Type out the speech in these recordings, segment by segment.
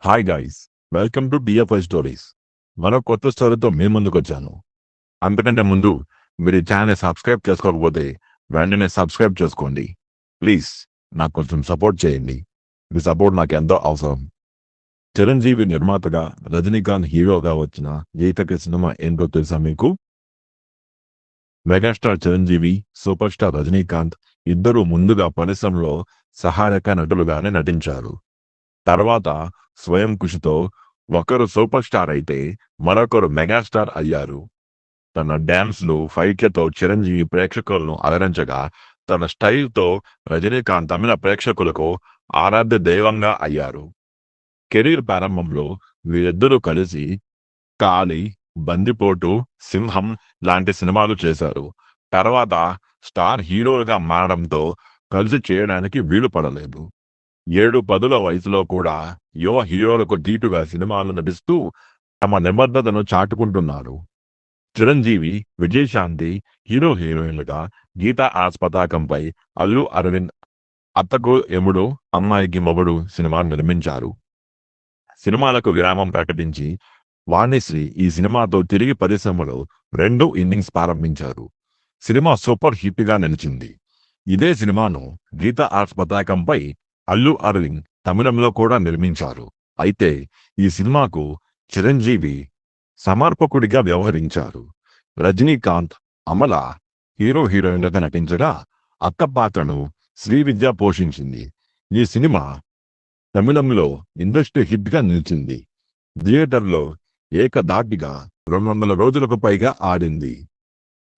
Hi guys, welcome to DFI stories. మరో కొత్త స్టోరీతో మీ ముందుకు వచ్చాను. అంతకంటే ముందు మీరు ఈ ఛానల్ సబ్స్క్రైబ్ చేసుకోకపోతే వెంటనే సబ్స్క్రైబ్ చేసుకోండి. ప్లీజ్ నాకు కొంచెం సపోర్ట్ చేయండి. మీ సపోర్ట్ నాకు ఎంతో అవసరం. చిరంజీవి నిర్మాతగా, రజనీకాంత్ హీరోగా వచ్చిన ఈతకి సినిమా ఏంటో తెలుసా మీకు? Megastar Chiranjeevi, super star Rajinikanth ఇద్దరు ముందుగా పరిశ్రమలో సహాయక నటులుగానే నటించారు. తర్వాత స్వయం కృషితో ఒకరు సూపర్ స్టార్ అయితే మరొకరు మెగాస్టార్ అయ్యారు. తన డ్యాన్స్లు, ఫైట్లతో చిరంజీవి ప్రేక్షకులను అలరించగా, తన స్టైల్తో రజనీకాంత్ తమిళ ప్రేక్షకులకు ఆరాధ్య దైవంగా అయ్యారు. కెరీర్ ప్రారంభంలో వీరిద్దరూ కలిసి కాళీ, బందిపోటు, సింహం లాంటి సినిమాలు చేశారు. తర్వాత స్టార్ హీరోలుగా మారడంతో కలిసి చేయడానికి వీలు పడలేదు. 7-10 వయసులో కూడా యువ హీరోలకు ధీటుగా సినిమాలు నటిస్తూ తమ నిబద్ధతను చాటుకుంటున్నారు. చిరంజీవి, విజయశాంతి హీరోయిన్లుగా గీతా ఆర్ట్స్ పతాకంపై అల్లు అరవింద్ అత్తకు ఎముడు, అమ్మాయికి మొగుడు సినిమా నిర్మించారు. సినిమాలకు విరామం ప్రకటించి వాణిశ్రీ ఈ సినిమాతో తిరిగి పరిశ్రమలో 2 ఇన్నింగ్స్ ప్రారంభించారు. సినిమా సూపర్ హిట్ గా నిలిచింది. ఇదే సినిమాను గీతా ఆర్ట్స్ పతాకంపై అల్లు అరవింద్ తమిళంలో కూడా నిర్మించారు. అయితే ఈ సినిమాకు చిరంజీవి సమర్పకుడిగా వ్యవహరించారు. రజనీకాంత్, అమల హీరోయిన్లుగా నటించగా అక్క పాత్రను శ్రీవిద్య పోషించింది. ఈ సినిమా తమిళంలో ఇండస్ట్రీ హిట్ గా నిలిచింది. థియేటర్లో ఏకధాటిగా 200 రోజులకు పైగా ఆడింది.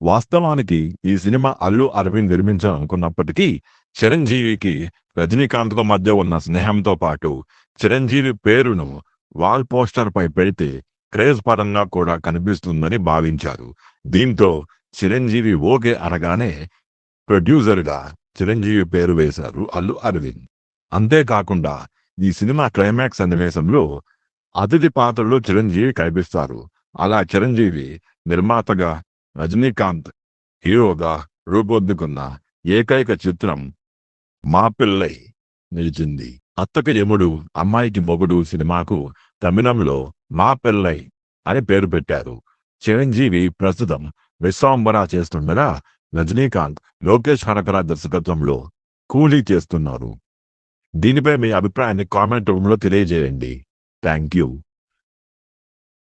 వాస్తవానికి ఈ సినిమా అల్లు అరవింద్ నిర్మించాలనుకున్నప్పటికీ చిరంజీవికి రజనీకాంత్కు మధ్య ఉన్న స్నేహంతో పాటు చిరంజీవి పేరును వాల్ పోస్టర్ పై పెడితే క్రేజ్ పరంగా కూడా కనిపిస్తుందని భావించారు. దీంతో చిరంజీవి ఓకే అనగానే ప్రొడ్యూసర్గా చిరంజీవి పేరు వేశారు అల్లు అరవింద్. అంతేకాకుండా ఈ సినిమా క్లైమాక్స్ సన్నివేశంలో అతిథి పాత్రలో చిరంజీవి కనిపిస్తారు. అలా చిరంజీవి నిర్మాతగా, రజనీకాంత్ హీరోగా రూపొందుకున్న ఏకైక చిత్రం మా పిల్లై నిలిచింది. అత్తకి ఎముడు, అమ్మాయికి మొగుడు సినిమాకు తమిళంలో మా పిల్లై అని పేరు పెట్టారు. చిరంజీవి ప్రస్తుతం విశ్వాంబర చేస్తుండగా రజనీకాంత్ లోకేష్ కనకరాజ్ దర్శకత్వంలో కూలీ చేస్తున్నారు. దీనిపై మీ అభిప్రాయాన్ని కామెంట్ రూమ్లో తెలియజేయండి. Thank you.